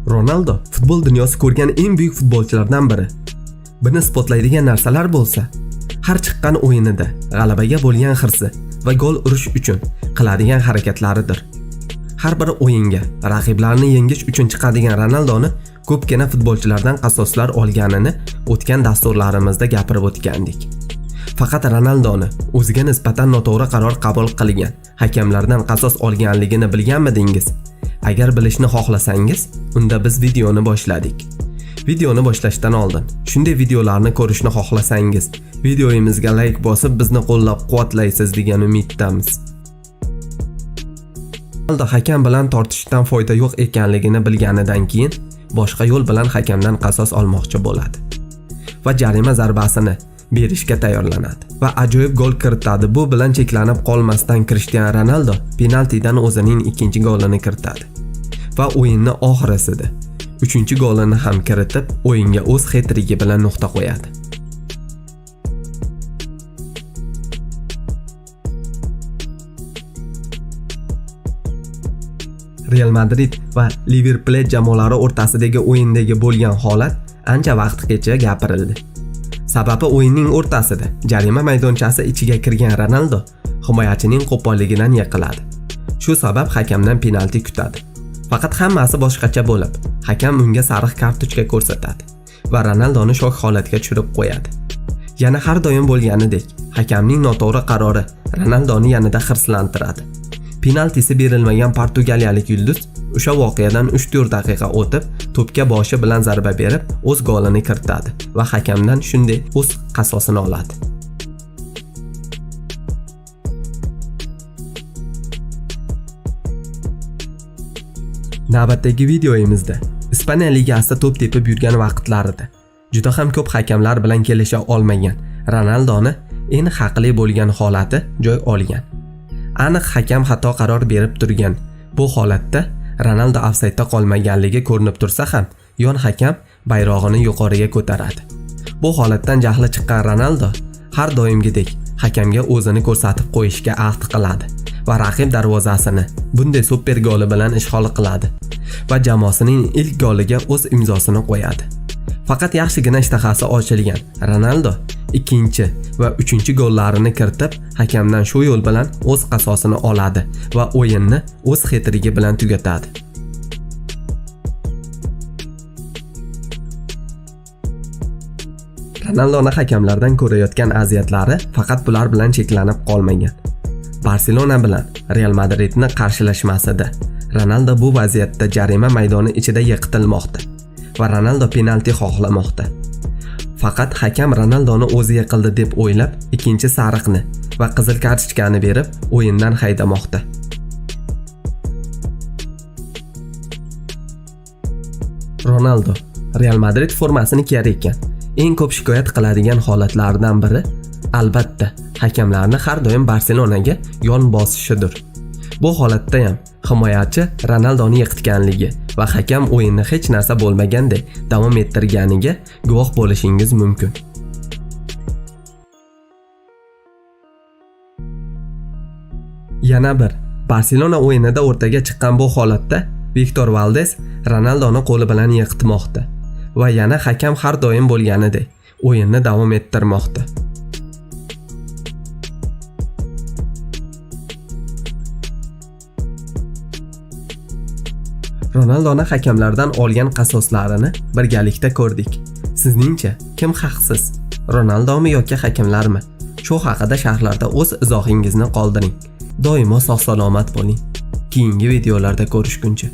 Ronaldo futbol dunyosi ko'rgan eng buyuk futbolchilardan biri. Buni isbotlaydigan narsalar bo'lsa, har chiqqan o'yinida g'alabaga bo'lgan hirsi va gol urish uchun qiladigan harakatlaridir. Har bir o'yinga raqiblarni yengish uchun chiqadigan Ronaldoni ko'pgina futbolchilardan qasoslar olganini o'tgan dasturlarimizda gapirib o'tgandik. Faqat Ronaldoni o'ziga nisbatan noto'g'ri qaror qabul qilgan hakamlardan qasos olganligini bilganmidingiz? Agar bilishni xohlasangiz, unda biz videoni boshladik. Videoni boshlashdan oldin, shunday videolarni ko'rishni xohlasangiz, videoyimizga like bosib bizni qo'llab-quvvatlaysiz degan umiddamiz. Ronaldo hakam bilan tortishishdan foyda yo'q ekanligini bilganidan keyin boshqa yo'l bilan hakamdan qasos olmoqchi bo'ladi va jarima zarbasini berishga tayyorlanadi va ajoyib gol kiritadi. Bu bilan cheklanib qolmasdan Cristiano Ronaldo penaltidan o'zining ikkinchi golini kiritadi va o'yinni oxirisida 3-golini ham kiritib, o'yinga o'z hat-trigi bilan nuqta qo'yadi. Real Madrid va Liverpool jamoalari o'rtasidagi o'yindagi bo'lgan holat ancha vaqtgacha gapirildi. Sababi o'yinning o'rtasida jarima maydonchasi ichiga kirgan Ronaldo himoyachining qo'polligidan yiqiladi. Shu sabab hakamdan penalti kutadi. Faqat hammasi boshqacha bo'lib, hakam unga sariq kartochka ko'rsatadi va Ronaldoni shok holatga tushirib qo'yadi. Yana har doim bo'lganidek, hakamning noto'g'ri qarori Ronaldoni yanada hirslantiradi. Penaltisi berilmagan portugaliyalik yulduz o'sha voqeadan 3-4 daqiqa o'tib, to'pga boshi bilan zarba berib, o'z golini kiritadi va hakamdan shunday o'z qasosini oladi. Navbatdagi videoyimizda Ispaniya ligasida to'p tepib yurgan vaqtlarida juda ham ko'p hakamlar bilan kelisha olmagan Ronaldoni eng haqli bo'lgan holati joy olgan. Aniq hakam xato qaror berib turgan. Bu holatda Ronaldo ofsaydda qolmaganligi ko'rinib tursa ham, yon hakam bayrog'ini yuqoriga ko'taradi. Bu holatdan jahli chiqqan Ronaldo har doimgidek hakamga o'zini ko'rsatib qo'yishga ahd qiladi va raqib darvozasini bunday super goli bilan ishg'ol qiladi va jamoasining ilk goliga o'z imzosini qo'yadi. Faqat yaxshigina ishtahasi ochilgan Ronaldo ikkinchi va uchinchi gollarini kiritib, hakamdan shu yo'l bilan o'z qasosini oladi va o'yinni o'z hat-trigi bilan tugatadi. Ronaldoni hakamlardan ko'rayotgan aziyatlari faqat bular bilan cheklanib qolmagan. Barselona bilan Real Madridni qarshilashmasida Ronaldo bu vaziyatda jarima maydoni ichida yiqitilmoqda va Ronaldo penalti xohlamoqda. Faqat hakam Ronaldoni o'zi yiqildi deb o'ylab, ikkinchi sariqni va qizil kartochkani berib, o'yindan haydamoqda. Ronaldo Real Madrid formasini kiyar ekan. Eng ko'p shikoyat qiladigan holatlardan biri albatta hakamlarni har doim Barselonaga yon bosishidir. Bu holatda ham himoyachi Ronaldoni yiqitganligi va hakam o'yinni hech narsa bo'lmagandek davom ettirganiga guvoh bo'lishingiz mumkin. Yana bir Barselona o'yinida o'rtaga chiqqan bu holatda Victor Valdes Ronaldoni qo'li bilan yiqitmoqda va yana hakam har doim bo'lganidek o'yinni davom ettirmoqda. Ronaldoni hakamlardan olgan qasoslarini birgalikda ko'rdik. Sizningcha kim haqsiz? Ronaldomi yoki hakamlarmi? Shu haqida sharhlarda o'z izohingizni qoldiring. Doimo sog' salomat bo'ling. Keyingi videolarda ko'rishguncha